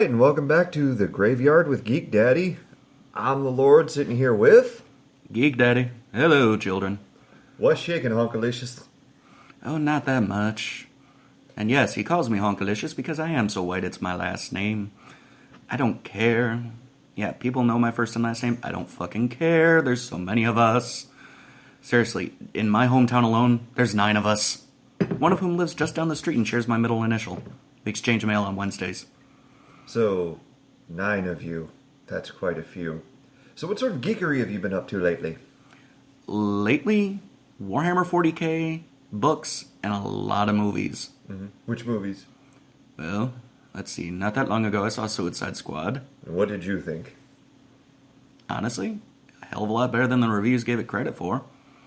And welcome back to the Graveyard with Geek Daddy. I'm the Lord sitting here with... Geek Daddy. Hello, children. What's shaking, Honkalicious? Oh, not that much. And yes, he calls me Honkalicious because I am so white it's my last name. I don't care. Yeah, people know my first and last name. I don't fucking care. There's so many of us. Seriously, in my hometown alone, there's 9 of us. One of whom lives just down the street and shares my middle initial. We exchange mail on Wednesdays. So, 9 of you. That's quite a few. So what sort of geekery have you been up to lately? Lately, Warhammer 40k, books, and a lot of movies. Mm-hmm. Which movies? Well, let's see. Not that long ago, I saw Suicide Squad. And what did you think? Honestly, a hell of a lot better than the reviews gave it credit for.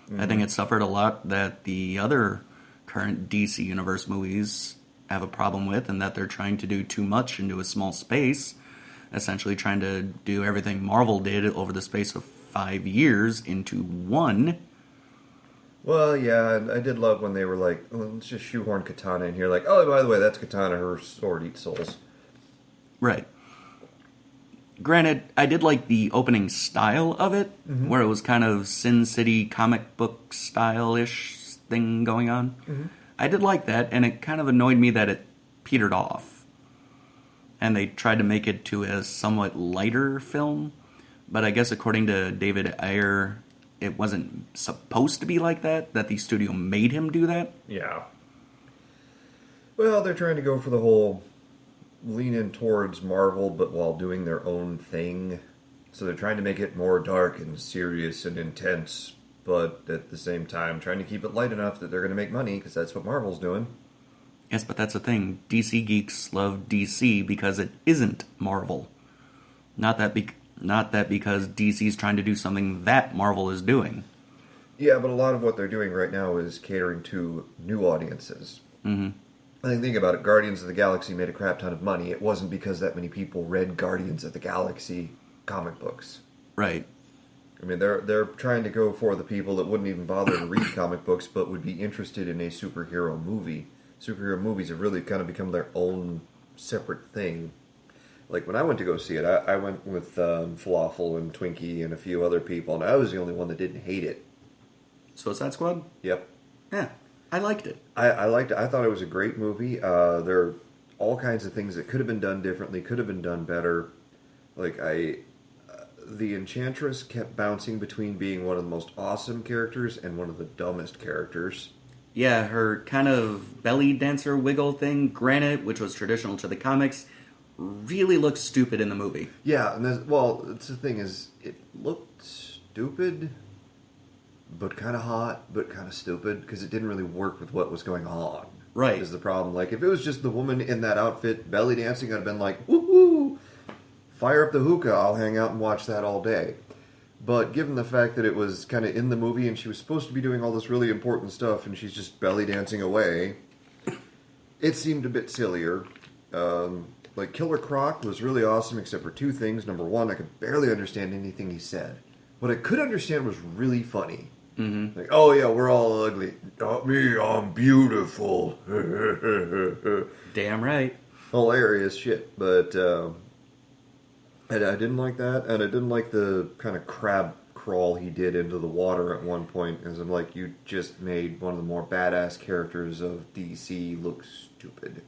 Mm-hmm. I think it suffered a lot that the other current DC Universe movies have a problem with, and that they're trying to do too much into a small space, essentially trying to do everything Marvel did over the space of 5 years into one. Well, yeah, I did love when they were like, oh, let's just shoehorn Katana in here. Like, oh, by the way, that's Katana, her sword eats souls. Right. Granted, I did like the opening style of it, mm-hmm. where it was kind of Sin City comic book style-ish thing going on. Mm-hmm. I did like that, and it kind of annoyed me that it petered off. And they tried to make it to a somewhat lighter film, but I guess according to David Ayer, it wasn't supposed to be like that the studio made him do that. Yeah. Well, they're trying to go for the whole lean in towards Marvel, but while doing their own thing. So they're trying to make it more dark and serious and intense, but at the same time trying to keep it light enough that they're going to make money, because that's what Marvel's doing. Yes, but that's the thing. DC geeks love DC because it isn't Marvel. Not that because DC's trying to do something that Marvel is doing. Yeah, but a lot of what they're doing right now is catering to new audiences. Mm-hmm. I think about it, Guardians of the Galaxy made a crap ton of money. It wasn't because that many people read Guardians of the Galaxy comic books. Right. I mean, they're trying to go for the people that wouldn't even bother to read comic books, but would be interested in a superhero movie. Superhero movies have really kind of become their own separate thing. Like, when I went to go see it, I went with Falafel and Twinkie and a few other people, and I was the only one that didn't hate it. Suicide Squad? Yep. Yeah, I liked it. I liked it. I thought it was a great movie. There are all kinds of things that could have been done differently, could have been done better. Like, the Enchantress kept bouncing between being one of the most awesome characters and one of the dumbest characters. Yeah, her kind of belly dancer wiggle thing, granted, which was traditional to the comics, really looked stupid in the movie. Yeah, and it's the thing is, it looked stupid, but kind of hot, but kind of stupid, because it didn't really work with what was going on. Right. Is the problem. Like, if it was just the woman in that outfit belly dancing, I'd have been like, woohoo! Fire up the hookah, I'll hang out and watch that all day. But given the fact that it was kind of in the movie and she was supposed to be doing all this really important stuff and she's just belly dancing away, it seemed a bit sillier. Like, Killer Croc was really awesome except for 2 things. Number 1, I could barely understand anything he said. What I could understand was really funny. Mm-hmm. Like, oh yeah, we're all ugly. Not me, I'm beautiful. Damn right. Hilarious shit, but... And I didn't like that, and I didn't like the kind of crab crawl he did into the water at one point, as I'm like, you just made one of the more badass characters of DC look stupid.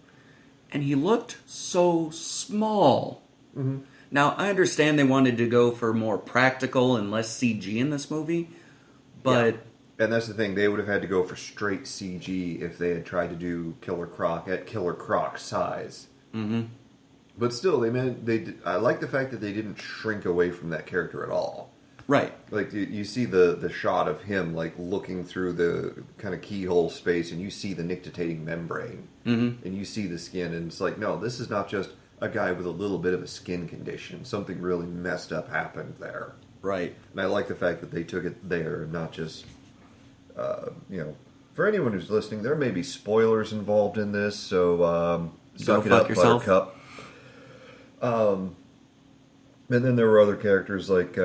And he looked so small. Mm-hmm. Now, I understand they wanted to go for more practical and less CG in this movie, but... Yeah. And that's the thing, they would have had to go for straight CG if they had tried to do Killer Croc at Killer Croc size. Mm-hmm. But still, I like the fact that they didn't shrink away from that character at all. Right. Like, you see the shot of him, like, looking through the kind of keyhole space, and you see the nictitating membrane. Mm-hmm. And you see the skin, and it's like, no, this is not just a guy with a little bit of a skin condition. Something really messed up happened there. Right. And I like the fact that they took it there, and not just, for anyone who's listening, there may be spoilers involved in this, so suck it up, yourself. Buttercup. And then there were other characters like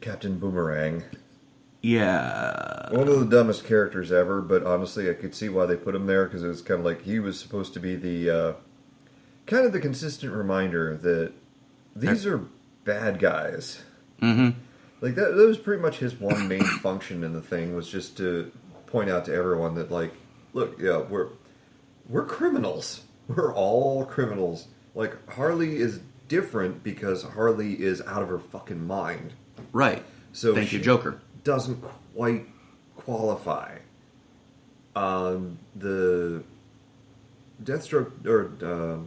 Captain Boomerang. Yeah. One of the dumbest characters ever, but honestly I could see why they put him there, because it was kind of like he was supposed to be the kind of the consistent reminder that these are bad guys. Mm-hmm. Like, that was pretty much his one main function in the thing, was just to point out to everyone that, like, look, yeah, we're criminals. We're all criminals. Like, Harley is different because Harley is out of her fucking mind. Right. So Thank you, Joker. Doesn't quite qualify. The Deathstroke, or...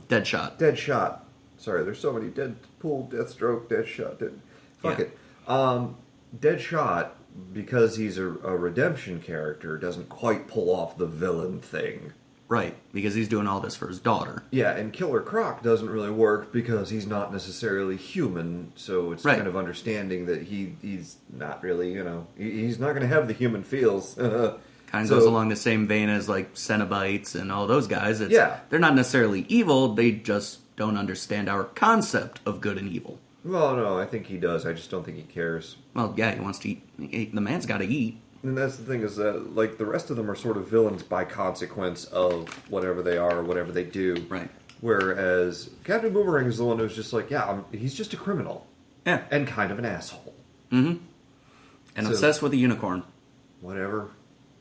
Deadshot. Deadshot. Sorry, there's so many. Deadpool, Deathstroke, Deadshot. Fuck it. Deadshot, because he's a redemption character, doesn't quite pull off the villain thing. Right, because he's doing all this for his daughter. Yeah, and Killer Croc doesn't really work because he's not necessarily human, so it's kind of understanding that he's not really, he's not going to have the human feels. Kind of goes along the same vein as, like, Cenobites and all those guys. They're not necessarily evil, they just don't understand our concept of good and evil. Well, no, I think he does. I just don't think he cares. Well, yeah, he wants to eat. The man's got to eat. And that's the thing, is that, like, the rest of them are sort of villains by consequence of whatever they are or whatever they do. Right. Whereas Captain Boomerang is the one who's just like, he's just a criminal. Yeah. And kind of an asshole. Mm-hmm. And obsessed with a unicorn. Whatever.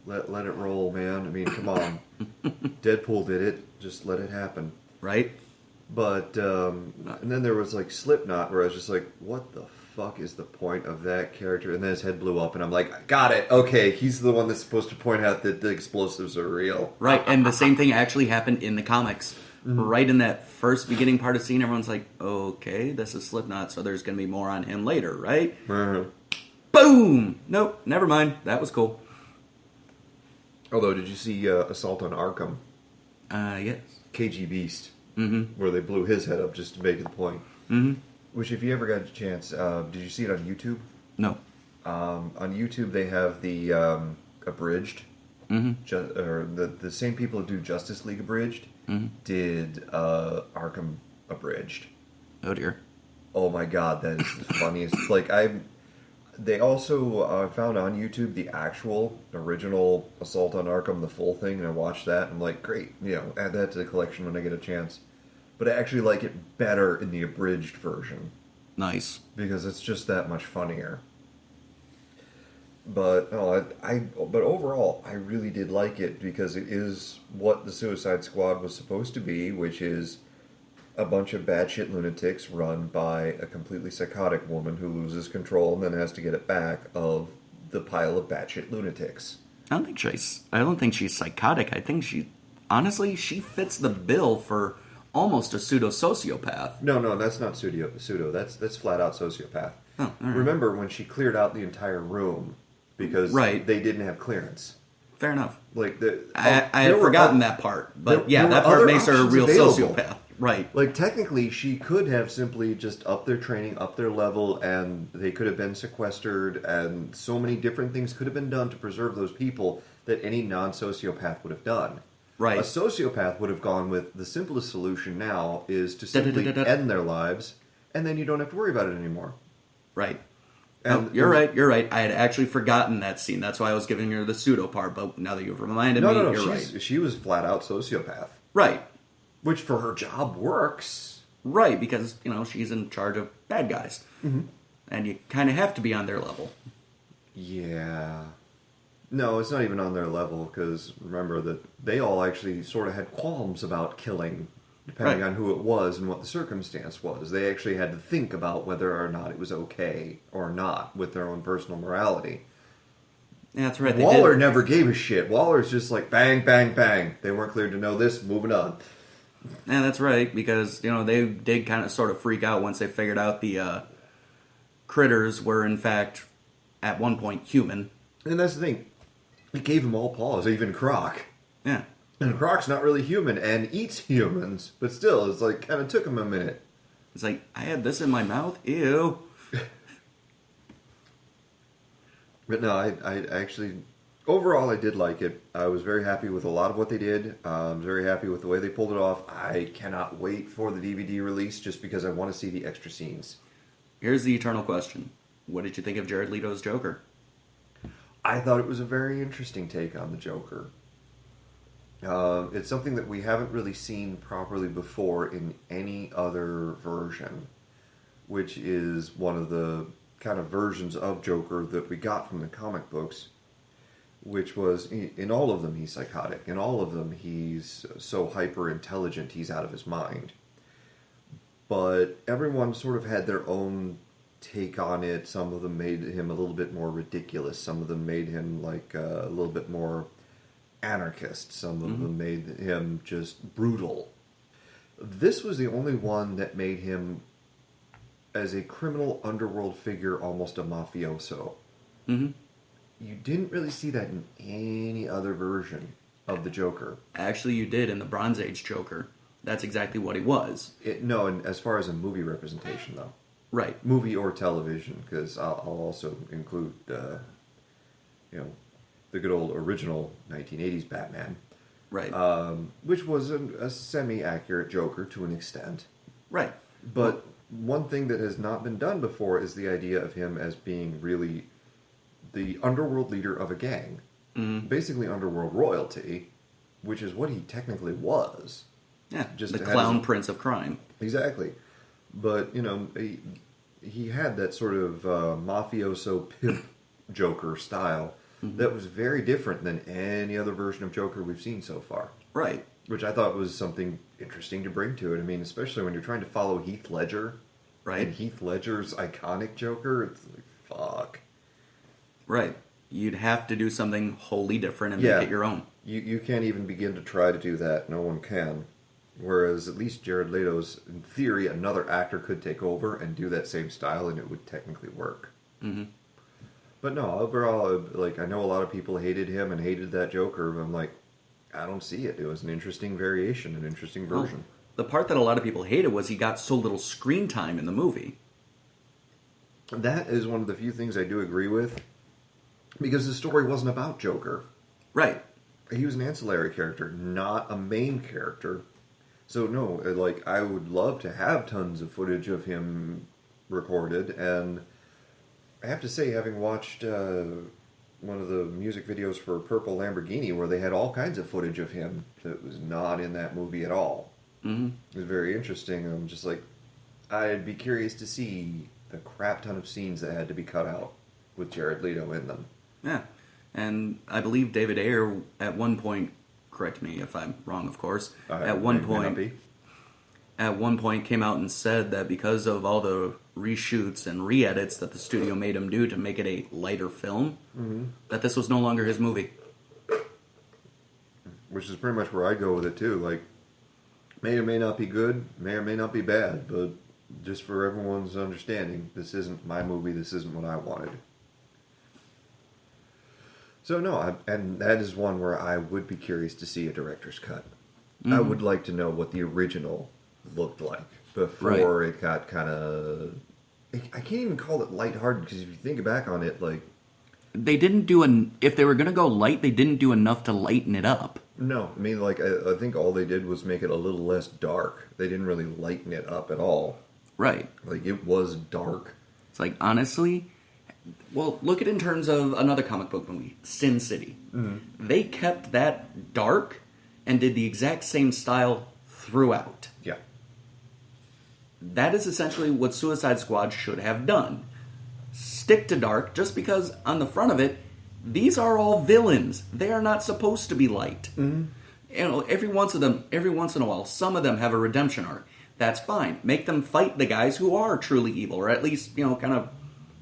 Let it roll, man. I mean, come on. Deadpool did it. Just let it happen. Right. But, and then there was, like, Slipknot, where I was just like, what the fuck is the point of that character? And then his head blew up, and I'm like, got it. Okay, he's the one that's supposed to point out that the explosives are real. Right, and the same thing actually happened in the comics. Mm-hmm. Right in that first beginning part of the scene, everyone's like, okay, this is Slipknot, so there's going to be more on him later, right? Uh-huh. Boom! Nope, never mind. That was cool. Although, did you see Assault on Arkham? Yes. KG Beast. Mm-hmm. Where they blew his head up just to make the point. Mm-hmm. Which, if you ever got a chance, did you see it on YouTube? No. On YouTube, they have the abridged. Mm-hmm. Or the same people who do Justice League abridged did Arkham abridged. Oh dear. Oh my god, that is the funniest. Like, they also found on YouTube the actual original Assault on Arkham, the full thing, and I watched that, and I'm like, great, add that to the collection when I get a chance. But I actually like it better in the abridged version. Nice. Because it's just that much funnier. But but overall, I really did like it because it is what the Suicide Squad was supposed to be, which is a bunch of batshit lunatics run by a completely psychotic woman who loses control and then has to get it back of the pile of batshit lunatics. I don't think she's psychotic. I think she fits the bill for almost a pseudo-sociopath. No, that's not pseudo. That's flat out sociopath. Oh, all right. Remember when she cleared out the entire room because they didn't have clearance. Fair enough. Like I had forgotten that part, but that part makes her a real sociopath. Right. Like, technically, she could have simply just upped their training, upped their level, and they could have been sequestered, and so many different things could have been done to preserve those people that any non-sociopath would have done. Right. A sociopath would have gone with, the simplest solution now is to simply end their lives, and then you don't have to worry about it anymore. Right. And you're right. I had actually forgotten that scene. That's why I was giving her the pseudo part, but now that you've reminded me, you're right. She was flat out sociopath. Right. Which, for her job, works. Right, because, she's in charge of bad guys. Mm-hmm. And you kind of have to be on their level. Yeah. No, it's not even on their level, because remember that they all actually sort of had qualms about killing, depending on who it was and what the circumstance was. They actually had to think about whether or not it was okay or not with their own personal morality. Yeah, that's right. Waller never gave a shit. Waller's just like, bang, bang, bang. They weren't cleared to know this, moving on. Yeah, that's right, because, they did kind of sort of freak out once they figured out the critters were, in fact, at one point human. And that's the thing. It gave them all pause, even Croc. Yeah. And Croc's not really human and eats humans, but still, it's like, kind of took him a minute. It's like, I had this in my mouth? Ew. But no, I actually... Overall, I did like it. I was very happy with a lot of what they did. I was very happy with the way they pulled it off. I cannot wait for the DVD release just because I want to see the extra scenes. Here's the eternal question. What did you think of Jared Leto's Joker? I thought it was a very interesting take on the Joker. It's something that we haven't really seen properly before in any other version, which is one of the kind of versions of Joker that we got from the comic books, which was, in all of them he's psychotic. In all of them he's so hyper-intelligent he's out of his mind. But everyone sort of had their own take on it. Some of them made him a little bit more ridiculous. Some of them made him like a little bit more anarchist. Some of them made him just brutal. This was the only one that made him, as a criminal underworld figure, almost a mafioso. You didn't really see that in any other version of the Joker. Actually, you did in the Bronze Age Joker. That's exactly what he was. No, and as far as a movie representation, though. Right. Movie or television, because I'll also include, the good old original 1980s Batman. Right. Which was a semi-accurate Joker to an extent. Right. But one thing that has not been done before is the idea of him as being really the underworld leader of a gang. Basically underworld royalty, which is what he technically was. Yeah, Just the has- clown prince of crime. Exactly. But, he had that sort of mafioso pimp Joker style that was very different than any other version of Joker we've seen so far. Right. Which I thought was something interesting to bring to it. I mean, especially when you're trying to follow Heath Ledger. Right. And Heath Ledger's iconic Joker, it's like, fuck. Right. You'd have to do something wholly different and Yeah. make it your own. You can't even begin to try to do that. No one can. Whereas at least Jared Leto's, in theory, another actor could take over and do that same style and it would technically work. But no, overall, like, I know a lot of people hated him and hated that Joker, but I'm like, I don't see it. It was an interesting variation, an interesting version. The part that a lot of people hated was he got so little screen time in the movie. That is one of the few things I do agree with, because the story wasn't about Joker. Right. He was an ancillary character, not a main character. So no, like, I would love to have tons of footage of him recorded, and I have to say, having watched one of the music videos for Purple Lamborghini, where they had all kinds of footage of him that was not in that movie at all. It was very interesting. I'm just like, I'd be curious to see the crap ton of scenes that had to be cut out with Jared Leto in them. Yeah. And I believe David Ayer at one point, correct me if I'm wrong, of course, at one point came out and said that because of all the reshoots and re-edits that the studio made him do to make it a lighter film, that this was no longer his movie. Which is pretty much where I go with it too. Like, may or may not be good, may or may not be bad, but just for everyone's understanding, this isn't my movie, this isn't what I wanted. So no, and that is one where I would be curious to see a director's cut. I would like to know what the original looked like before it got kind of... I can't even call it lighthearted, because if you think back on it, like... They didn't do if they were going to go light, they didn't do enough to lighten it up. No, I mean, like, I think all they did was make it a little less dark. They didn't really lighten it up at all. Right. Like, it was dark. It's like, honestly, well, look at it in terms of another comic book movie, Sin City. They kept that dark and did the exact same style throughout. Yeah. That is essentially what Suicide Squad should have done. Stick to dark, just because on the front of it, these are all villains. They are not supposed to be light. Every once in a while, some of them have a redemption arc. That's fine. Make them fight the guys who are truly evil, or at least, kind of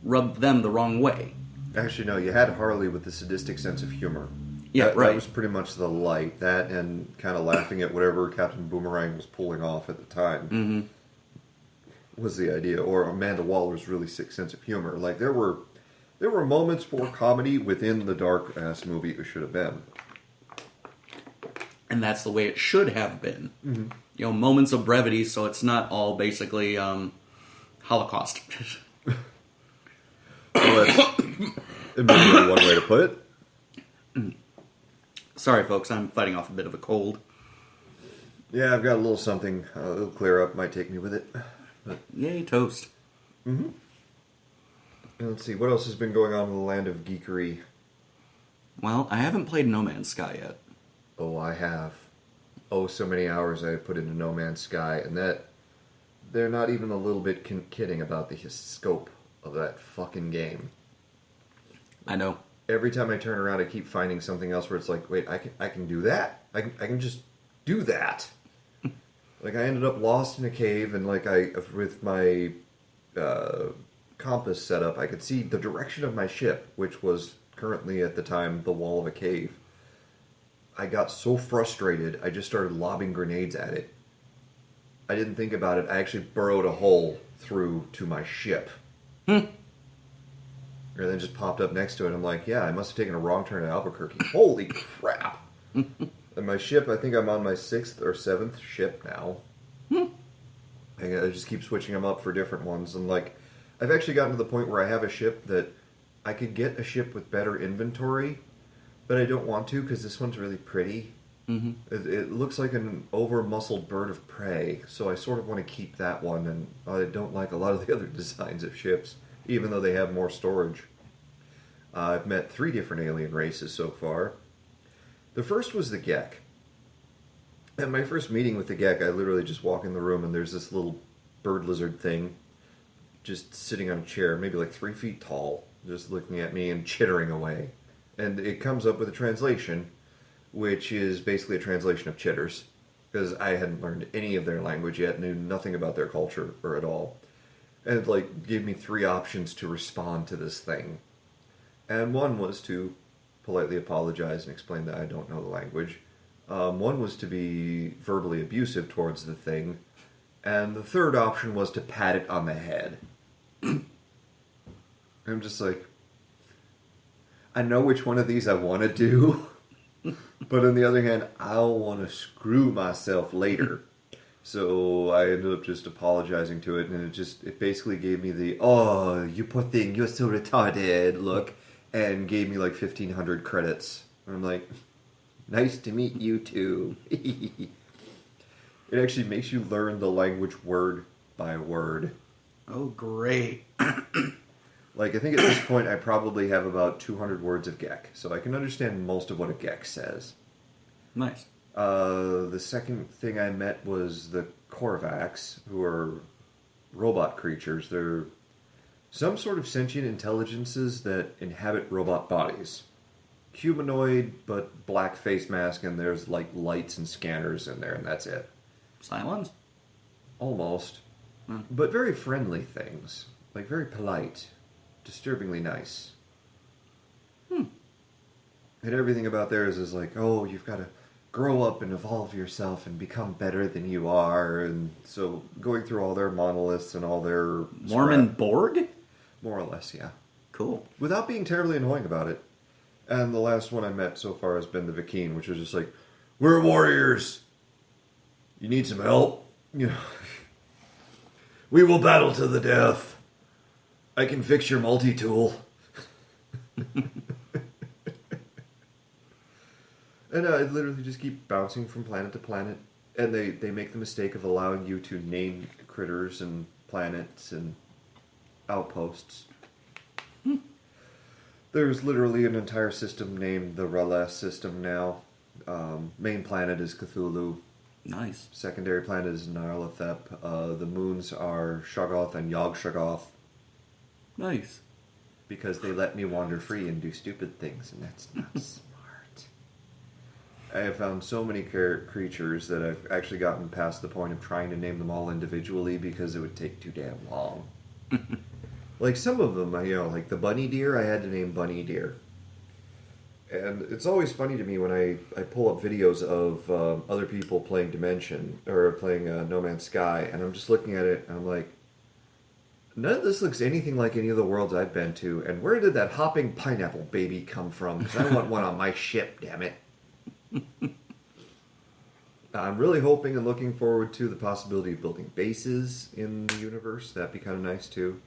rub them the wrong way. Actually, no, you had Harley with the sadistic sense of humor. Yeah, that, right. That was pretty much the light. That and kind of laughing at whatever Captain Boomerang was pulling off at the time was the idea. Or Amanda Waller's really sick sense of humor. Like, there were moments for comedy within the dark-ass movie it should have been. And that's the way it should have been. Moments of brevity, so it's not all basically Holocaust. Well, that's admittedly one way to put it. Sorry, folks, I'm fighting off a bit of a cold. Yeah, I've got a little something. It'll clear up. Might take me with it. But, Yay, toast. let's see. What else has been going on in the land of geekery? Well, I haven't played No Man's Sky yet. Oh, I have. Oh, so many hours I put into No Man's Sky, and that they're not even a little bit kidding about the scope of that fucking game. I know. Every time I turn around, I keep finding something else where it's like, wait, I can do that? I can just do that. Like, I ended up lost in a cave, and like with my compass set up, I could see the direction of my ship, which was currently at the time the wall of a cave. I got so frustrated, I just started lobbing grenades at it. I didn't think about it. I actually burrowed a hole through to my ship. And then just popped up next to it. I'm like, yeah, I must have taken a wrong turn at Albuquerque. Holy crap. And my ship, I think I'm on my 6th or 7th ship now. I just keep switching them up for different ones. And like, I've actually gotten to the point where I have a ship that I could get a ship with better inventory, but I don't want to because this one's really pretty. Mm-hmm. It looks like an over-muscled bird of prey, so I sort of want to keep that one, and I don't like a lot of the other designs of ships, even though they have more storage. I've met 3 different alien races so far. The first was the Gek. At my first meeting with the Gek, I literally just walk in the room, and there's this little bird lizard thing just sitting on a chair, maybe like 3 feet tall, just looking at me and chittering away. And it comes up with a translation, which is basically a translation of chitters, because I hadn't learned any of their language yet, knew nothing about their culture or at all. And it like gave me 3 options to respond to this thing. And one was to politely apologize and explain that I don't know the language. One was to be verbally abusive towards the thing. And the third option was to pat it on the head. I'm just like, I know which one of these I want to do. But on the other hand, I'll want to screw myself later. So I ended up just apologizing to it, and it basically gave me the, oh, you poor thing, you're so retarded look, and gave me like 1,500 credits. And I'm like, nice to meet you too. It actually makes you learn the language word by word. Oh, great. Like, I think at this point I probably have about 200 words of Gek, so I can understand most of what a Gek says. Nice. The second thing I met was the Korvax, who are robot creatures. They're some sort of sentient intelligences that inhabit robot bodies. Humanoid, but black face mask, and there's like lights and scanners in there, and that's it. Cylons? Almost. But very friendly things. Like, very polite. Disturbingly nice. And everything about theirs is like, oh, you've got to grow up and evolve yourself and become better than you are. And so going through all their monoliths and all their... Mormon Borg? More or less, yeah. Cool. Without being terribly annoying about it. And the last one I met so far has been the Vikine, which is just like, we're warriors. You need some help? You know, we will battle to the death. I can fix your multi-tool. And I literally just keep bouncing from planet to planet. And they make the mistake of allowing you to name critters and planets and outposts. There's literally an entire system named the Relais system now. Main planet is Cthulhu. Nice. Secondary planet is Nyarlathotep. The moons are Shoggoth and Yog-Shoggoth. Nice. Because they let me wander free and do stupid things, and that's not smart. I have found so many creatures that I've actually gotten past the point of trying to name them all individually because it would take too damn long. Like some of them, like the bunny deer, I had to name bunny deer. And it's always funny to me when I pull up videos of other people playing Dimension, or playing No Man's Sky, and I'm just looking at it, and I'm like, none of this looks anything like any of the worlds I've been to, and where did that hopping pineapple baby come from? Because I want one on my ship, damn it. I'm really hoping and looking forward to the possibility of building bases in the universe. That'd be kind of nice, too.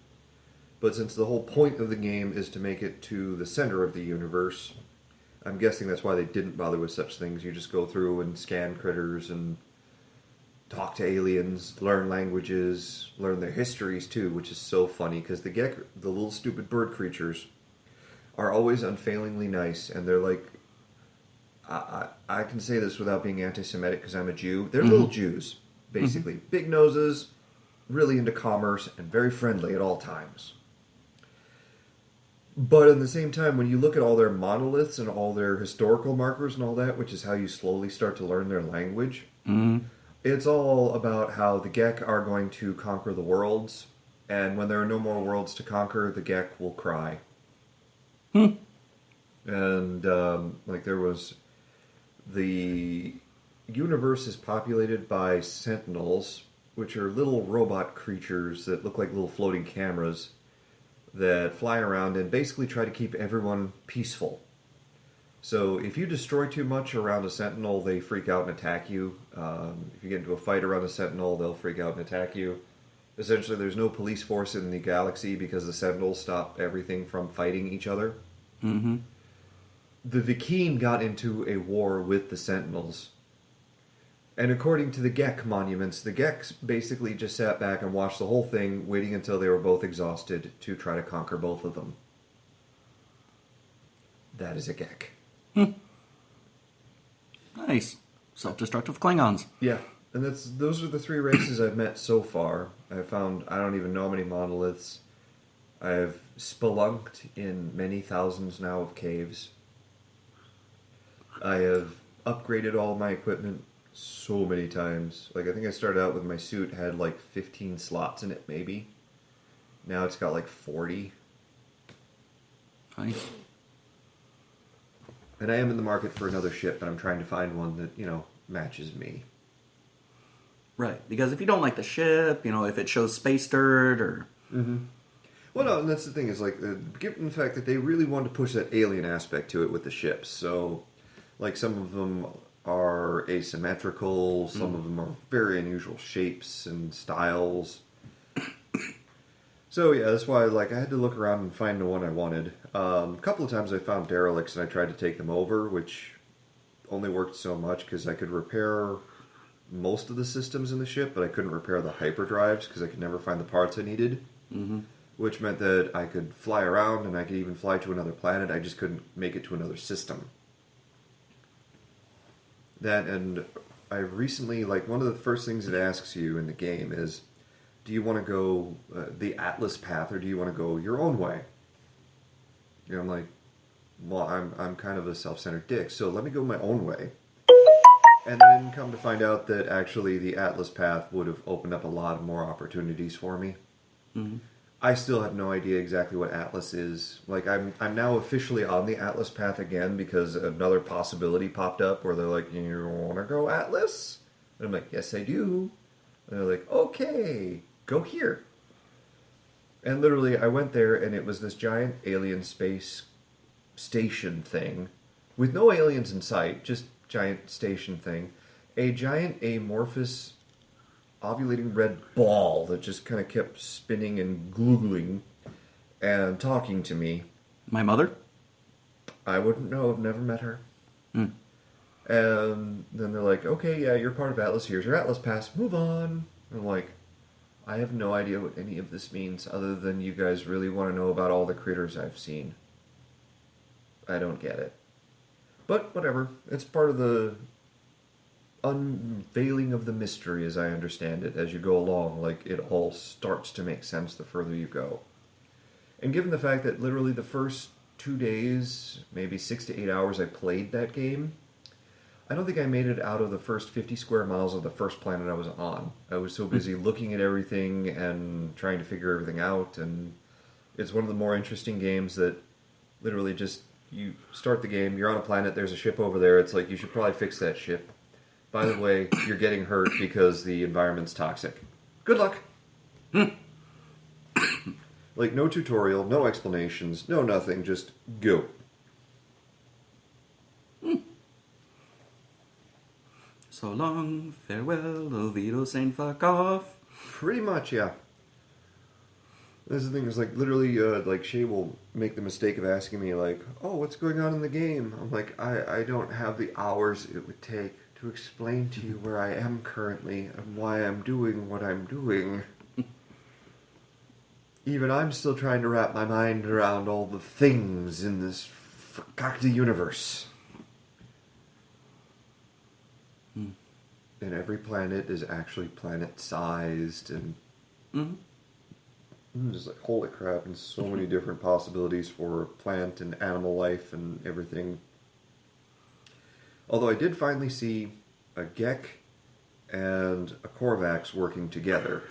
But since the whole point of the game is to make it to the center of the universe, I'm guessing that's why they didn't bother with such things. You just go through and scan critters and talk to aliens, learn languages, learn their histories too, which is so funny because the little stupid bird creatures, are always unfailingly nice, and they're like, I can say this without being anti-Semitic because I'm a Jew. They're little Jews, basically. Big noses, really into commerce, and very friendly at all times. But at the same time, when you look at all their monoliths and all their historical markers and all that, which is how you slowly start to learn their language, it's all about how the Gek are going to conquer the worlds, and when there are no more worlds to conquer, the Gek will cry. And, there was... The universe is populated by sentinels, which are little robot creatures that look like little floating cameras that fly around and basically try to keep everyone peaceful. So if you destroy too much around a sentinel, they freak out and attack you. If you get into a fight around a sentinel, they'll freak out and attack you. Essentially, there's no police force in the galaxy because the sentinels stop everything from fighting each other. The Vy'keen got into a war with the sentinels. And according to the Gek monuments, the Geks basically just sat back and watched the whole thing, waiting until they were both exhausted to try to conquer both of them. That is a Gek. Nice. Self-destructive Klingons. Yeah, and those are the 3 races I've met so far. I've found, I don't even know how many monoliths. I've spelunked in many thousands now of caves. I have upgraded all my equipment so many times. Like, I think I started out with my suit had like 15 slots in it, maybe. Now it's got like 40. Nice. And I am in the market for another ship, but I'm trying to find one that, matches me. Right, because if you don't like the ship, if it shows space dirt or... Well, no, and that's the thing, is like, given the fact that they really wanted to push that alien aspect to it with the ships, so... Like, some of them are asymmetrical, some of them are very unusual shapes and styles. So, yeah, that's why, I had to look around and find the one I wanted. A couple of times I found derelicts and I tried to take them over, which only worked so much because I could repair most of the systems in the ship, but I couldn't repair the hyperdrives because I could never find the parts I needed. Which meant that I could fly around and I could even fly to another planet, I just couldn't make it to another system. That, and I recently, one of the first things it asks you in the game is, do you want to go the Atlas path or do you want to go your own way? I'm like, well, I'm kind of a self-centered dick, so let me go my own way. And then come to find out that actually the Atlas path would have opened up a lot more opportunities for me. I still have no idea exactly what Atlas is. I'm now officially on the Atlas path again because another possibility popped up where they're like, you want to go Atlas? And I'm like, yes, I do. And they're like, okay, go here. And literally, I went there and it was this giant alien space station thing with no aliens in sight, just giant station thing. A giant amorphous ovulating red ball that just kind of kept spinning and gloogling and talking to me. My mother? I wouldn't know. I've never met her. And then they're like, okay, yeah, you're part of Atlas. Here's your Atlas pass. Move on. I'm like, I have no idea what any of this means other than you guys really want to know about all the critters I've seen. I don't get it. But whatever. It's part of the unveiling of the mystery, as I understand it, as you go along. It all starts to make sense the further you go. And given the fact that literally the first 2 days, maybe 6 to 8 hours I played that game, I don't think I made it out of the first 50 square miles of the first planet I was on. I was so busy looking at everything and trying to figure everything out, and it's one of the more interesting games that literally just, you start the game, you're on a planet, there's a ship over there, it's like, you should probably fix that ship. By the way, you're getting hurt because the environment's toxic. Good luck. No tutorial, no explanations, no nothing, just go. So long, farewell, Oviedo, Saint fuck off. Pretty much, yeah. This is the thing, is literally, Shay will make the mistake of asking me, oh, what's going on in the game? I'm like, I don't have the hours it would take to explain to you where I am currently and why I'm doing what I'm doing. Even I'm still trying to wrap my mind around all the things in this fakakta universe. And every planet is actually planet-sized, and I'm just like, holy crap, and so many different possibilities for plant and animal life and everything. Although I did finally see a Gek and a Korvax working together,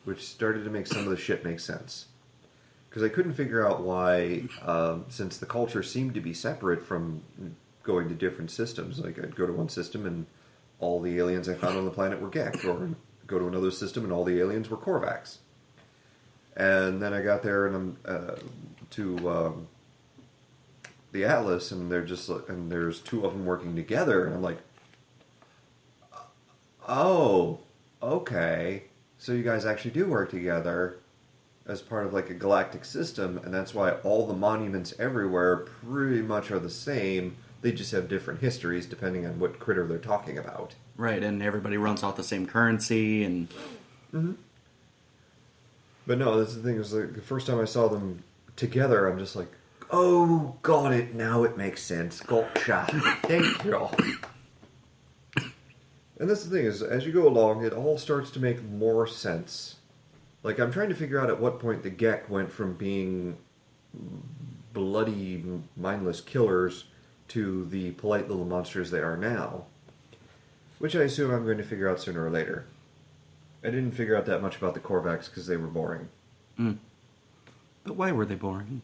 which started to make some of the shit make sense. Because I couldn't figure out why, since the culture seemed to be separate from going to different systems. Like, I'd go to one system and all the aliens I found on the planet were Gek, or go to another system and all the aliens were Korvax. And then I got there and to the Atlas, and they're just and there's two of them working together, and I'm like, oh, okay, so you guys actually do work together as part of like a galactic system, and that's why all the monuments everywhere pretty much are the same. They just have different histories depending on what critter they're talking about. Right, and everybody runs off the same currency, and... Mm-hmm. But no, that's the thing, is like the first time I saw them together, I'm just like, oh, got it, now it makes sense. Gotcha. Thank you. And that's the thing, is as you go along, it all starts to make more sense. Like, I'm trying to figure out at what point the Gek went from being bloody, mindless killers to the polite little monsters they are now. Which I assume I'm going to figure out sooner or later. I didn't figure out that much about the Korvax because they were boring. Mm. But why were they boring?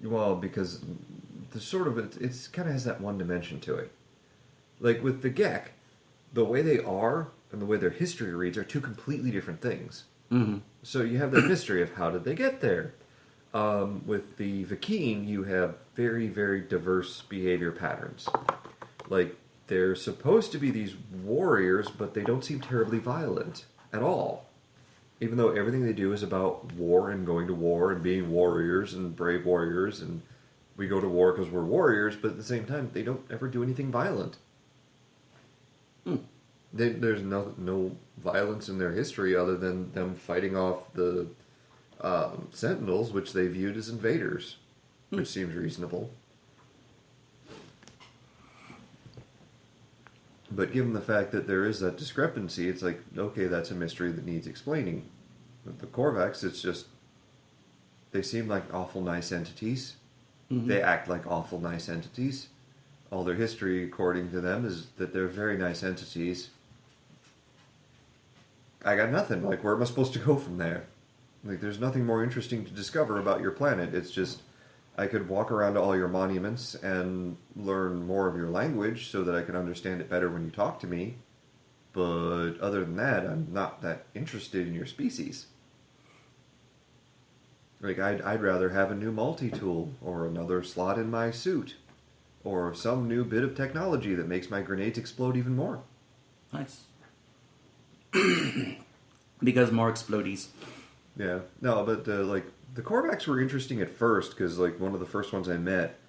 Well, because the sort of it's kind of has that one dimension to it. Like with the Gek, the way they are and the way their history reads are two completely different things. Mm-hmm. So you have the mystery of how did they get there. With the Vakeen, you have very, very diverse behavior patterns. Like, they're supposed to be these warriors, but they don't seem terribly violent at all. Even though everything they do is about war and going to war and being warriors and brave warriors, and we go to war because we're warriors, but at the same time, they don't ever do anything violent. There's no violence in their history other than them fighting off the Sentinels, which they viewed as invaders, which seems reasonable. But given the fact that there is that discrepancy, it's like, okay, that's a mystery that needs explaining. With the Korvax, it's just, they seem like awful nice entities. Mm-hmm. They act like awful nice entities. All their history, according to them, is that they're very nice entities. I got nothing. Like, where am I supposed to go from there? Like, there's nothing more interesting to discover about your planet. It's just, I could walk around to all your monuments and learn more of your language so that I can understand it better when you talk to me. But other than that, I'm not that interested in your species. Like, I'd rather have a new multi-tool, or another slot in my suit, or some new bit of technology that makes my grenades explode even more. Nice. Because more explodies. Yeah. No, but, like, the Korvax were interesting at first, because, like, one of the first ones I met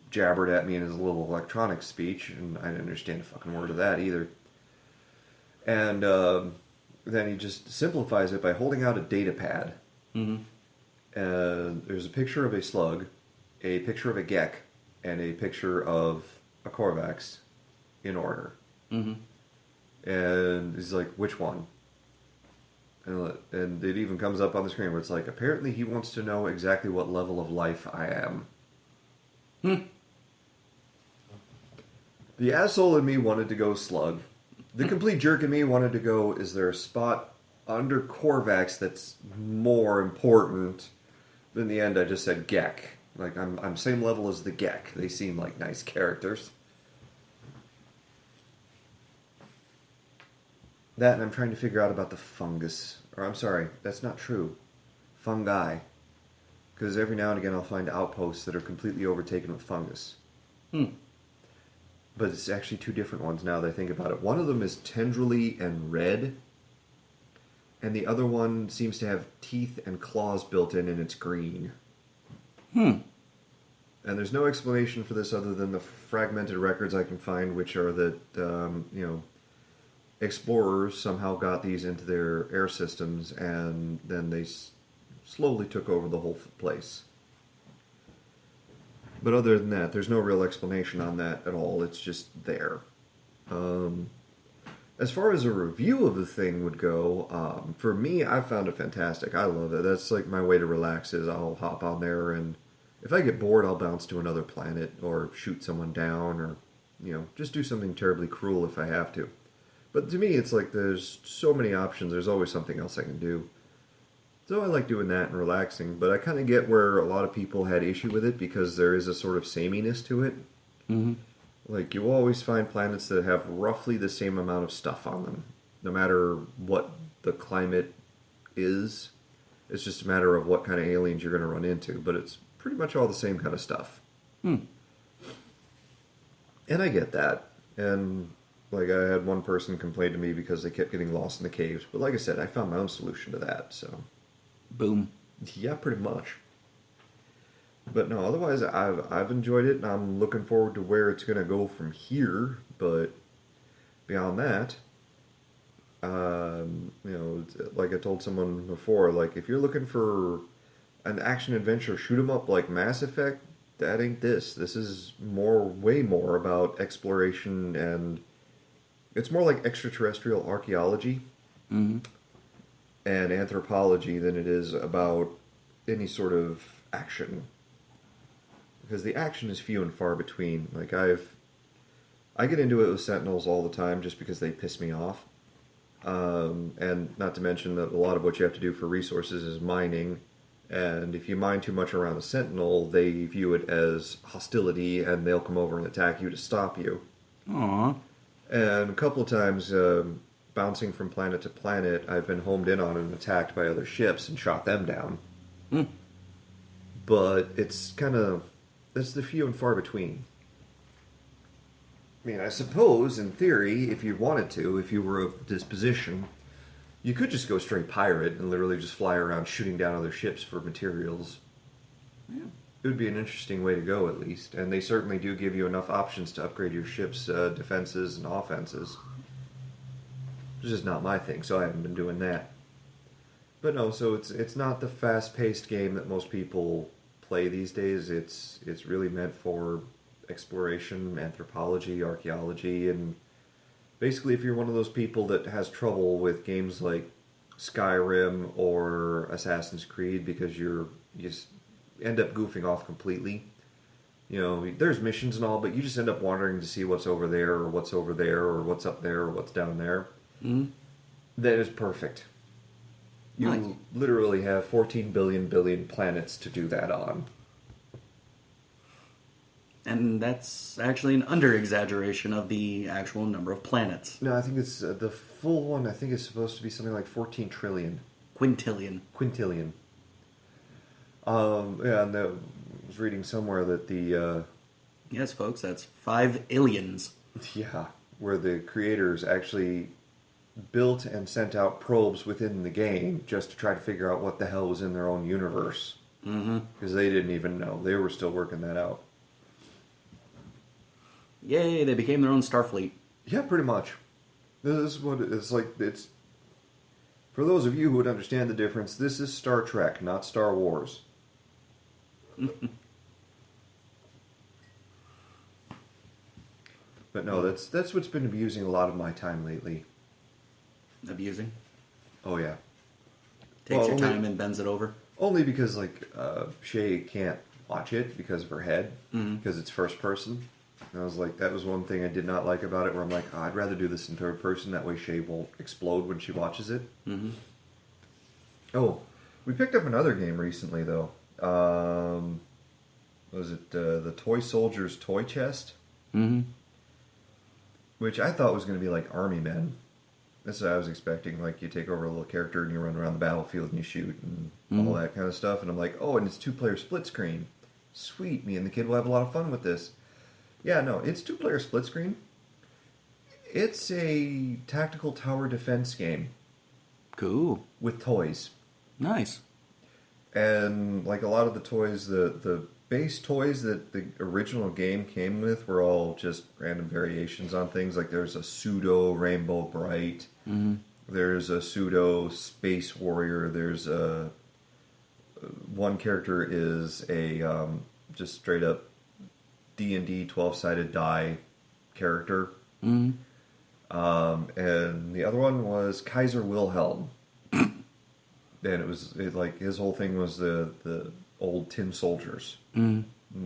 jabbered at me in his little electronic speech, and I didn't understand a fucking word of that either. And then he just simplifies it by holding out a data pad. Mm-hmm. And there's a picture of a slug, a picture of a Gek, and a picture of a Korvax in order. Mm-hmm. And he's like, which one? And it even comes up on the screen where it's like, apparently he wants to know exactly what level of life I am. The asshole in me wanted to go slug. The complete jerk in me wanted to go, is there a spot under Korvax that's more important? But in the end, I just said Gek. Like, I'm same level as the Gek. They seem like nice characters. That, and I'm trying to figure out about the fungus. Or, I'm sorry, that's not true. Fungi. Because every now and again I'll find outposts that are completely overtaken with fungus. But it's actually two different ones now that I think about it. One of them is tendrily and red. And the other one seems to have teeth and claws built in, and it's green. And there's no explanation for this other than the fragmented records I can find, which are that, explorers somehow got these into their air systems, and then they slowly took over the whole place. But other than that, there's no real explanation on that at all. It's just there. As far as a review of the thing would go, for me, I found it fantastic. I love it. That's like my way to relax is I'll hop on there, and if I get bored, I'll bounce to another planet or shoot someone down or, just do something terribly cruel if I have to. But to me, it's like there's so many options. There's always something else I can do. So I like doing that and relaxing, but I kind of get where a lot of people had issue with it because there is a sort of sameness to it. Mm-hmm. Like, you will always find planets that have roughly the same amount of stuff on them, no matter what the climate is. It's just a matter of what kind of aliens you're going to run into, but it's pretty much all the same kind of stuff. Hmm. And I get that. And, like, I had one person complain to me because they kept getting lost in the caves. But like I said, I found my own solution to that, so... Boom. Yeah, pretty much. But no, otherwise I've enjoyed it, and I'm looking forward to where it's going to go from here. But beyond that, like I told someone before, like if you're looking for an action adventure shoot 'em up like Mass Effect, that ain't this. This is way more about exploration, and it's more like extraterrestrial archaeology Mm-hmm. and anthropology than it is about any sort of action. Because the action is few and far between. Like I get into it with Sentinels all the time just because they piss me off. And not to mention that a lot of what you have to do for resources is mining. And if you mine too much around a Sentinel, they view it as hostility and they'll come over and attack you to stop you. Aww. And a couple of times, bouncing from planet to planet, I've been homed in on and attacked by other ships and shot them down. Hmm. But it's the few and far between. I mean, I suppose, in theory, if you wanted to, if you were of disposition, you could just go straight pirate and literally just fly around shooting down other ships for materials. Yeah. It would be an interesting way to go, at least. And they certainly do give you enough options to upgrade your ship's defenses and offenses. It's just not my thing, so I haven't been doing that. But no, so it's not the fast-paced game that most people play these days. It's really meant for exploration, anthropology, archaeology, and basically if you're one of those people that has trouble with games like Skyrim or Assassin's Creed because you just end up goofing off completely. There's missions and all, but you just end up wandering to see what's over there or what's over there or what's up there or what's down there. Mm-hmm. That is perfect. You Nice. literally have 14 billion planets to do that on. And that's actually an under-exaggeration of the actual number of planets. No, I think it's the full one. I think it's supposed to be something like 14 trillion. Quintillion. Quintillion. Yeah, and I was reading somewhere that the Yes, folks, that's 5 illions. where the creators actually built and sent out probes within the game just to try to figure out what the hell was in their own universe. Mm-hmm. Because they didn't even know. They were still working that out. Yay, they became their own Starfleet. Yeah, pretty much. This is what it's like. It's for those of you who would understand the difference. This is Star Trek, not Star Wars. But no, that's what's been abusing a lot of my time lately. Abusing. Oh yeah, Takes your only- time and bends it over. only because Shay can't watch it because of her head Mhm. because it's first person. And I was like, that was one thing I did not like about it. Where I'm like, I'd rather do this in third person. That way, Shay won't explode when she watches it. Mm-hmm. Oh, we picked up another game recently, though. Was it the Toy Soldiers Toy Chest? Mm-hmm. Which I thought was going to be like Army Men. That's what I was expecting. Like, you take over a little character and you run around the battlefield and you shoot and all that kind of stuff. And I'm like, oh, and it's 2-player split screen. Sweet, me and the kid will have a lot of fun with this. Yeah, no, it's 2-player split screen. It's a tactical tower defense game Cool. with toys. Nice. And like a lot of the toys, the base toys that the original game came with were all just random variations on things. Like there's a pseudo Rainbow Bright, there's a pseudo Space Warrior, there's a one character is a just straight up D&D 12-sided die character. Mm-hmm. And the other one was Kaiser Wilhelm. And like his whole thing was the old tin soldiers.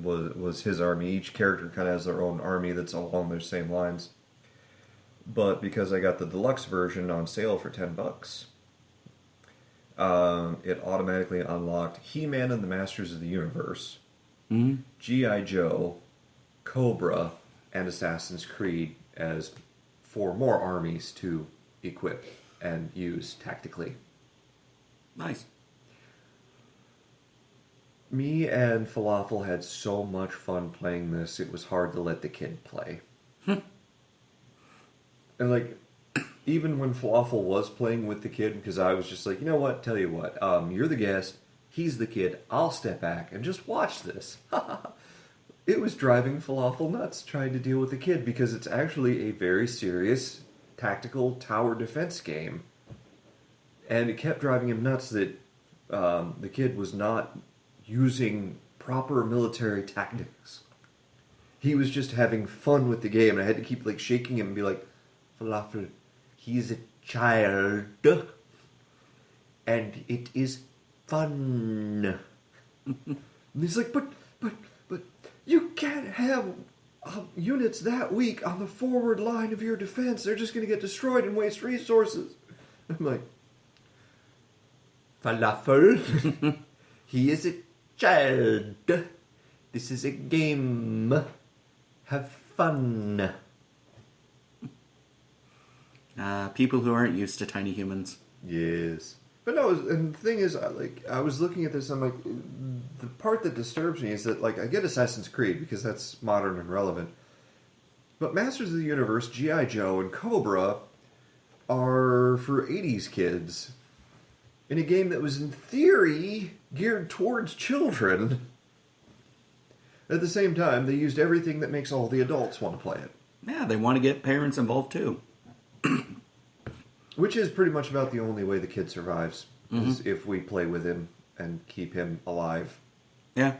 Was his army. Each character kind of has their own army that's along their same lines. But because I got the deluxe version on sale for $10, it automatically unlocked He-Man and the Masters of the Universe, G.I. Joe, Cobra, and Assassin's Creed as 4 more armies to equip and use tactically. Nice. Me and Falafel had so much fun playing this, it was hard to let the kid play. And like, even when Falafel was playing with the kid, because I was just like, you know what, tell you what, you're the guest, he's the kid, I'll step back and just watch this. It was driving Falafel nuts trying to deal with the kid, because it's actually a very serious tactical tower defense game. And it kept driving him nuts that the kid was not using proper military tactics. He was just having fun with the game, and I had to keep like shaking him and be like, Falafel, he's a child, and it is fun. And he's like, but you can't have units that weak on the forward line of your defense. They're just going to get destroyed and waste resources. I'm like, Falafel, he is a child. This is a game. Have fun. People who aren't used to tiny humans. Yes. But no, and the thing is, I was looking at this, I'm like, the part that disturbs me is that, like, I get Assassin's Creed, because that's modern and relevant. But Masters of the Universe, G.I. Joe, and Cobra are for 80s kids. In a game that was, in theory, geared towards children. At the same time, they used everything that makes all the adults want to play it. Yeah, they want to get parents involved, too. Which is pretty much about the only way the kid survives, is if we play with him and keep him alive. Yeah.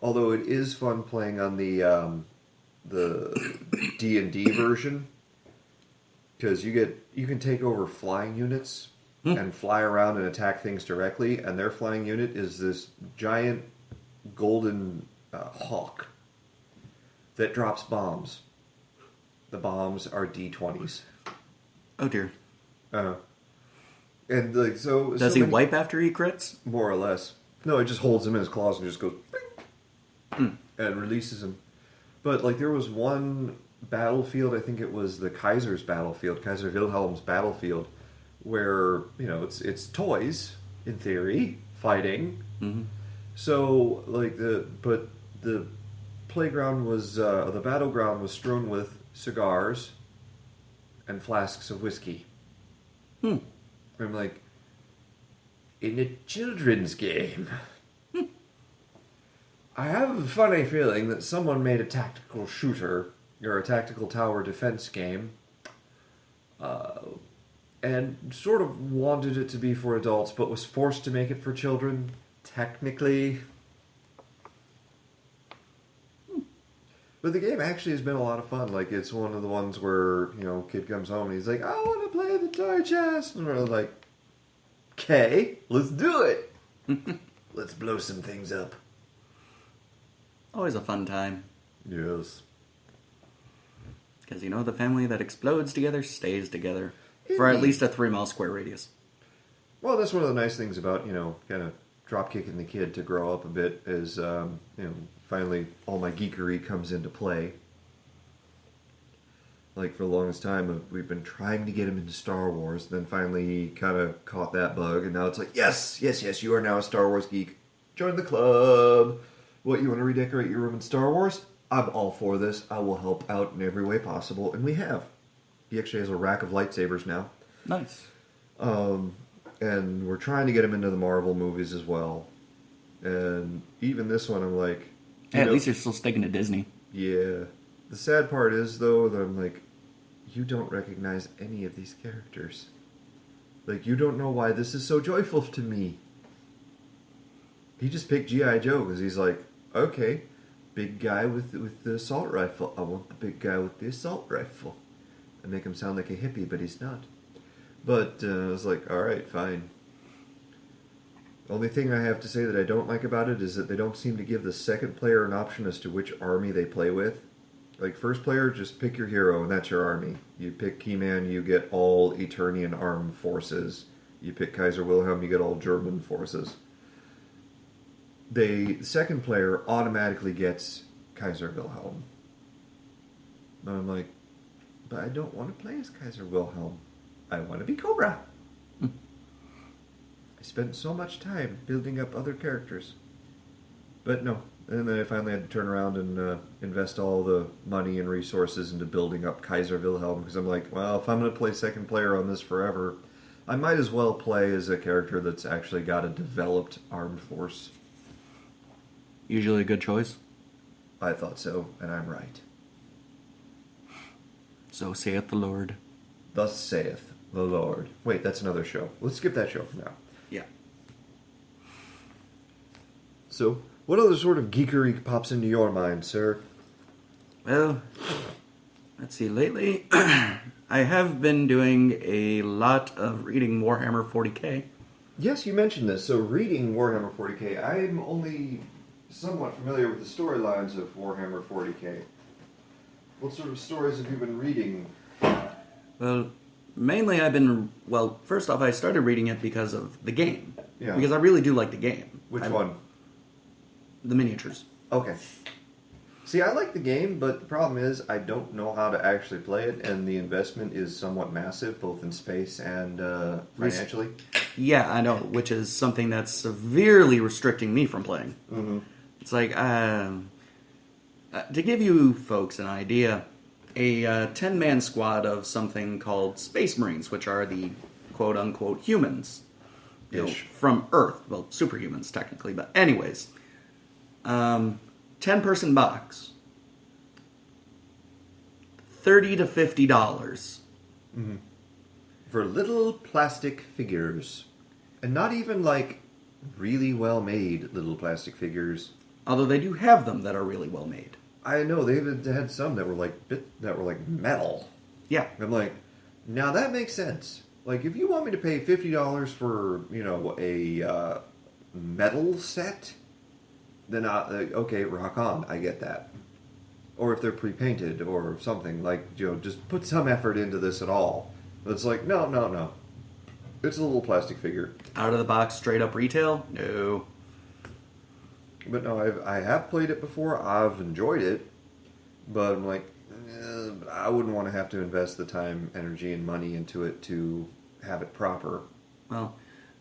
Although it is fun playing on the D&D version, because you can take over flying units and fly around and attack things directly, and their flying unit is this giant golden hawk that drops bombs. The bombs are D20s. Oh dear. And like so. Does he wipe after he crits? More or less. No, it just holds him in his claws and just goes and releases him. But like there was one battlefield, I think it was the Kaiser's battlefield, Kaiser Wilhelm's battlefield, where it's toys in theory fighting. So like the playground was the battleground was strewn with cigars and flasks of whiskey. I'm like, in a children's game. I have a funny feeling that someone made a tactical shooter or a tactical tower defense game and sort of wanted it to be for adults, but was forced to make it for children, technically. But the game actually has been a lot of fun. Like, it's one of the ones where, kid comes home and he's like, I want to play the toy chest. And we're like, okay, let's do it. Let's blow some things up. Always a fun time. Yes. Because the family that explodes together stays together. For at least a 3-mile square radius. Well, that's one of the nice things about, kind of drop kicking the kid to grow up a bit is, finally all my geekery comes into play. Like, for the longest time, we've been trying to get him into Star Wars, then finally he kind of caught that bug, and now it's like, yes, you are now a Star Wars geek. Join the club. What, you want to redecorate your room in Star Wars? I'm all for this. I will help out in every way possible, and we have. He actually has a rack of lightsabers now. Nice. And we're trying to get him into the Marvel movies as well. And even this one, I'm like... at least you're still sticking to Disney. Yeah. The sad part is, though, that I'm like, you don't recognize any of these characters. Like, you don't know why this is so joyful to me. He just picked G.I. Joe because he's like, okay, big guy with the assault rifle. I want the big guy with the assault rifle. I make him sound like a hippie, but he's not. But I was like, alright, fine. Only thing I have to say that I don't like about it is that they don't seem to give the second player an option as to which army they play with. Like, first player, just pick your hero, and that's your army. You pick He-Man, you get all Eternian armed forces. You pick Kaiser Wilhelm, you get all German forces. The second player automatically gets Kaiser Wilhelm. And I'm like, but I don't want to play as Kaiser Wilhelm. I want to be Cobra. I spent so much time building up other characters. But no. And then I finally had to turn around and invest all the money and resources into building up Kaiser Wilhelm, because I'm like, well, if I'm going to play second player on this forever, I might as well play as a character that's actually got a developed armed force. Usually a good choice. I thought so, and I'm right. So saith the Lord. Thus saith the Lord. Wait, that's another show. Let's skip that show for now. Yeah. So, what other sort of geekery pops into your mind, sir? Well, let's see. Lately, I have been doing a lot of reading Warhammer 40k. Yes, you mentioned this. So, reading Warhammer 40k, I'm only somewhat familiar with the storylines of Warhammer 40k. What sort of stories have you been reading? Well, mainly I've been... Well, first off, I started reading it because of the game. Yeah. Because I really do like the game. Which one? The miniatures. Okay. See, I like the game, but the problem is I don't know how to actually play it, and the investment is somewhat massive, both in space and financially. Yeah, I know, which is something that's severely restricting me from playing. Mm-hmm. It's like, to give you folks an idea, a 10-man squad of something called Space Marines, which are the quote-unquote humans, you know, from Earth. Well, superhumans, technically, but anyways. 10-person box. $30 to $50. Mm-hmm. For little plastic figures. And not even, like, really well-made little plastic figures. Although they do have them that are really well made. I know, they've had some that were like metal. Yeah. I'm like, now that makes sense. Like, if you want me to pay $50 for, you know, a metal set, then okay, rock on, I get that. Or if they're pre-painted or something, like, you know, just put some effort into this at all. But it's like, no. It's a little plastic figure. Out of the box, straight up retail? No. But no, I have played it before. I've enjoyed it. But I'm like, I wouldn't want to have to invest the time, energy, and money into it to have it proper. Well,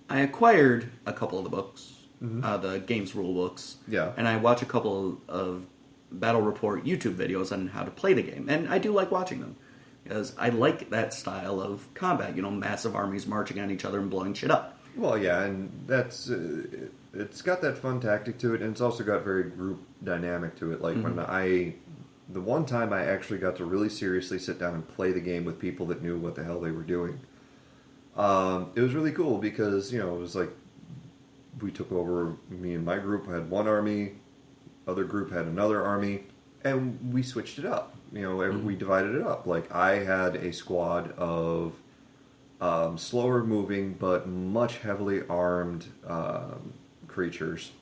I acquired a couple of the books, Mm-hmm. the games rule books. Yeah. And I watch a couple of Battle Report YouTube videos on how to play the game. And I do like watching them. Because I like that style of combat. You know, massive armies marching on each other and blowing shit up. Well, yeah, and that's... it's got that fun tactic to it, and it's also got very group dynamic to it. Like, when the one time I actually got to really seriously sit down and play the game with people that knew what the hell they were doing, it was really cool because, you know, it was like we took over, me and my group had one army, other group had another army, and we switched it up. You know, we divided it up. Like, I had a squad of slower moving but much heavily armed creatures,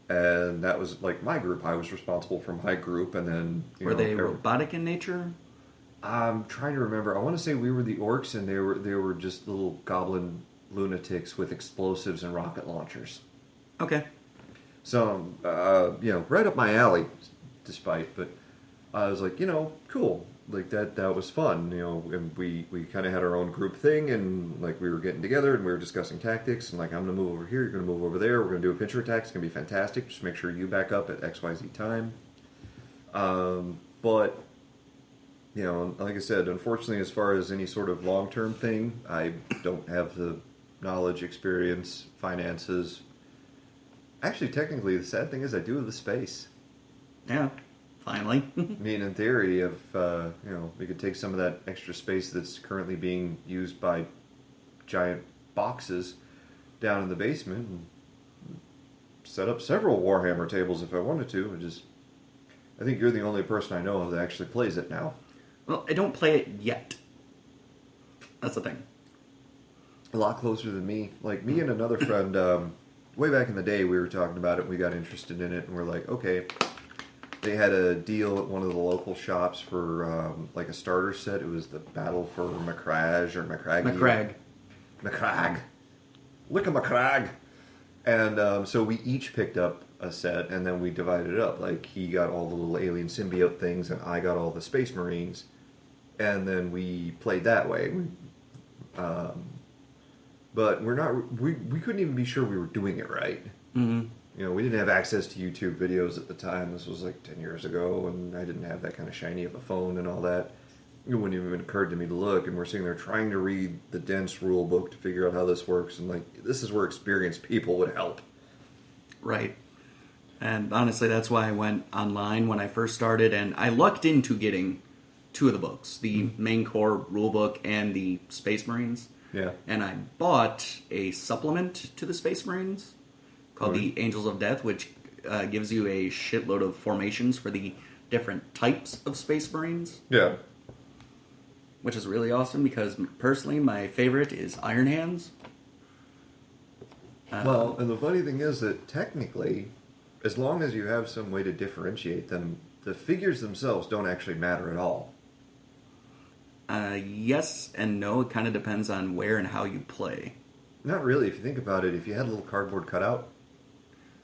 and that was like my group. I was responsible for my group, and then Were they robotic in nature? I'm trying to remember. I want to say we were the orcs, and they were just little goblin lunatics with explosives and rocket launchers. Okay. So you know, right up my alley, despite. But I was like, you know, cool. Like that was fun, you know, and we kind of had our own group thing, and like we were getting together and we were discussing tactics, and like, I'm gonna move over here, you're gonna move over there, we're gonna do a pincher attack, it's gonna be fantastic, just make sure you back up at XYZ time. But you know, like I said, unfortunately, as far as any sort of long-term thing, I don't have the knowledge, experience, finances. Actually, technically, the sad thing is I do have the space. Yeah. Finally. I mean, in theory, if you know, we could take some of that extra space that's currently being used by giant boxes down in the basement and set up several Warhammer tables if I wanted to. I think you're the only person I know of that actually plays it now. Well, I don't play it yet. That's the thing. A lot closer than me. Like, me and another friend, way back in the day, we were talking about it, and we got interested in it, and we're like, okay. They had a deal at one of the local shops for, like, a starter set. It was the Battle for Macragge or Macragge. Macragge. Look at Macragge. And so we each picked up a set, and then we divided it up. Like, he got all the little alien symbiote things, and I got all the Space Marines. And then we played that way. But we couldn't even be sure we were doing it right. Mm-hmm. You know, we didn't have access to YouTube videos at the time. This was like 10 years ago, and I didn't have that kind of shiny of a phone and all that. It wouldn't even occurred to me to look, and we're sitting there trying to read the dense rule book to figure out how this works, and like, this is where experienced people would help. Right. And honestly, that's why I went online when I first started, and I lucked into getting 2 of the books, the main core rule book and the Space Marines. Yeah. And I bought a supplement to the Space Marines called the Angels of Death, which gives you a shitload of formations for the different types of Space Marines. Yeah. Which is really awesome because, personally, my favorite is Iron Hands. Well, and the funny thing is that technically, as long as you have some way to differentiate them, the figures themselves don't actually matter at all. Yes and no. It kind of depends on where and how you play. Not really. If you think about it, if you had a little cardboard cutout,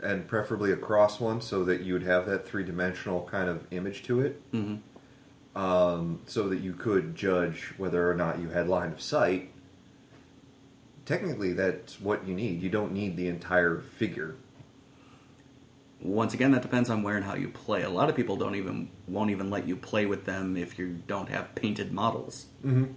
and preferably a cross one so that you would have that three-dimensional kind of image to it, so that you could judge whether or not you had line of sight, technically that's what you need. You don't need the entire figure. Once again, that depends on where and how you play. A lot of people won't even let you play with them if you don't have painted models. Mm-hmm.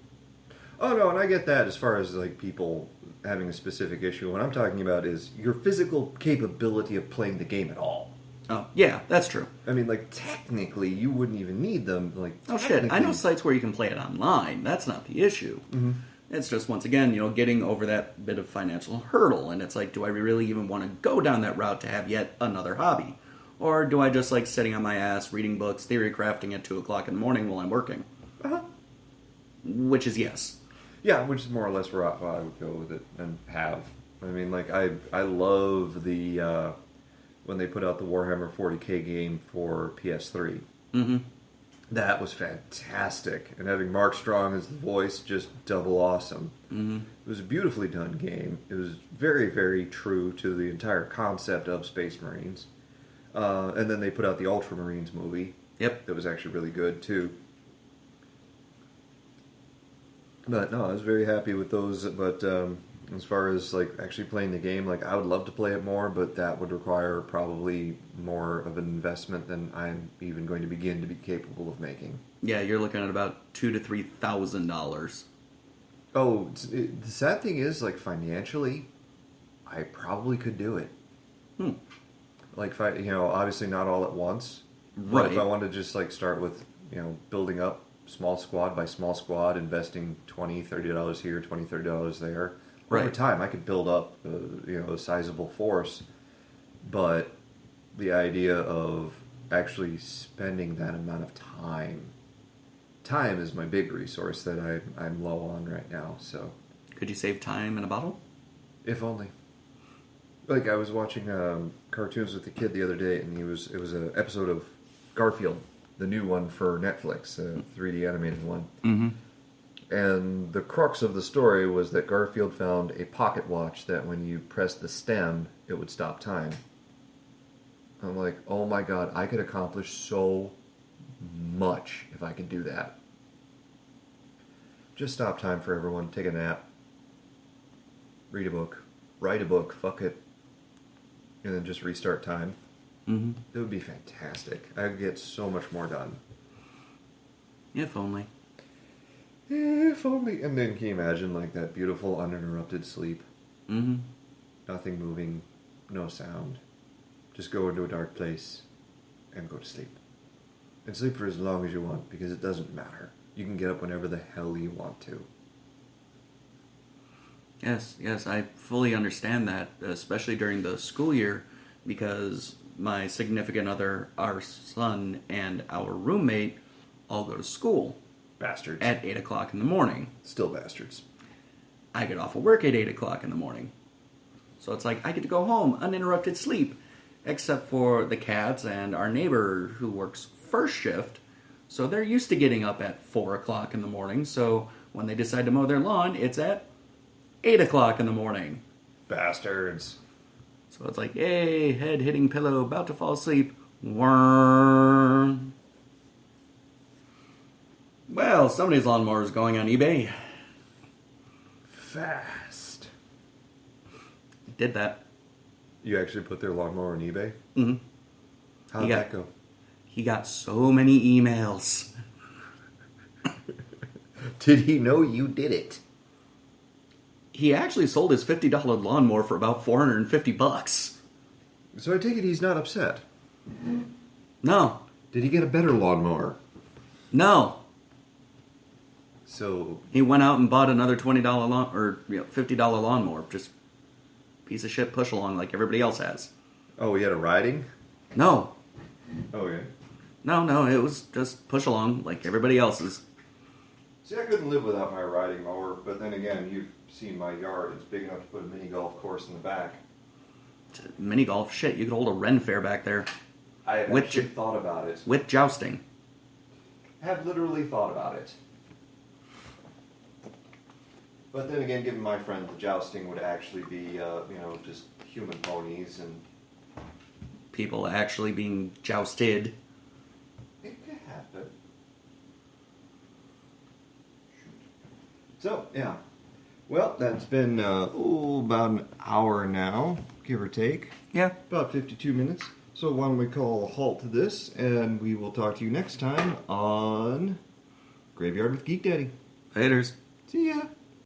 Oh no, and I get that as far as like people having a specific issue. What I'm talking about is your physical capability of playing the game at all. Oh, yeah, that's true. I mean, like, technically, you wouldn't even need them. Like, oh shit, I know sites where you can play it online. That's not the issue. Mm-hmm. It's just, once again, getting over that bit of financial hurdle. And it's like, do I really even want to go down that route to have yet another hobby? Or do I just like sitting on my ass, reading books, theory crafting at 2 o'clock in the morning while I'm working? Uh-huh. Which is yes. Yeah, which is more or less where I would go with it and have. I mean, like, I love the, when they put out the Warhammer 40k game for PS3. Mm-hmm. That was fantastic. And having Mark Strong as the voice, just double awesome. Mm-hmm. It was a beautifully done game. It was very, very true to the entire concept of Space Marines. And then they put out the Ultramarines movie. Yep. That was actually really good, too. But no, I was very happy with those. But as far as like actually playing the game, like I would love to play it more, but that would require probably more of an investment than I'm even going to begin to be capable of making. Yeah, you're looking at about $2,000 to $3,000. Oh, the sad thing is, like financially, I probably could do it. Like if I, obviously not all at once. Right. But if I wanted to just like start with, building up small squad by small squad, investing $20, $30 here, $20, $30 there. Right. Over time, I could build up, a sizable force, but the idea of actually spending that amount of time is my big resource that I'm low on right now. So, could you save time in a bottle? If only. Like I was watching cartoons with the kid the other day, and it was an episode of Garfield, the new one for Netflix, 3D animated one. Mm-hmm. And the crux of the story was that Garfield found a pocket watch that when you pressed the stem, it would stop time. I'm like, oh my god, I could accomplish so much if I could do that. Just stop time for everyone, take a nap, read a book, write a book, fuck it, and then just restart time. Mm-hmm. It would be fantastic. I would get so much more done. If only. If only. And then can you imagine like that beautiful uninterrupted sleep? Mm-hmm. Nothing moving, no sound. Just go into a dark place and go to sleep. And sleep for as long as you want, because it doesn't matter. You can get up whenever the hell you want to. Yes, I fully understand that, especially during the school year, because my significant other, our son, and our roommate all go to school. Bastards. at 8 o'clock in the morning. Still bastards. I get off of work at 8 o'clock in the morning. So it's like I get to go home, uninterrupted sleep, except for the cats and our neighbor who works first shift. So they're used to getting up at 4 o'clock in the morning. So when they decide to mow their lawn, it's at 8 o'clock in the morning. Bastards. So it's like, yay, head hitting pillow, about to fall asleep. Worm. Well, somebody's lawnmower is going on eBay. Fast. Did that. You actually put their lawnmower on eBay? Mm-hmm. How'd that go? He got so many emails. Did he know you did it? He actually sold his $50 lawnmower for about $450. So I take it he's not upset. No. Did he get a better lawnmower? No. So He went out and bought another $20 $50 lawnmower. Just piece of shit push along like everybody else has. oh, he had a riding? No. Okay. No, it was just push along like everybody else's. See, I couldn't live without my riding mower, but then again, you've seen my yard. It's big enough to put a mini golf course in the back. Mini golf, shit, you could hold a Ren fair back there. I have With actually thought about it. With jousting. Have literally thought about it. But then again, given my friend, the jousting would actually be, just human ponies, and People actually being jousted. it could happen. So, yeah. Well, that's been, about an hour now, give or take. Yeah. About 52 minutes. So why don't we call a halt to this, and we will talk to you next time on Graveyard with Geek Daddy. Laters. See ya.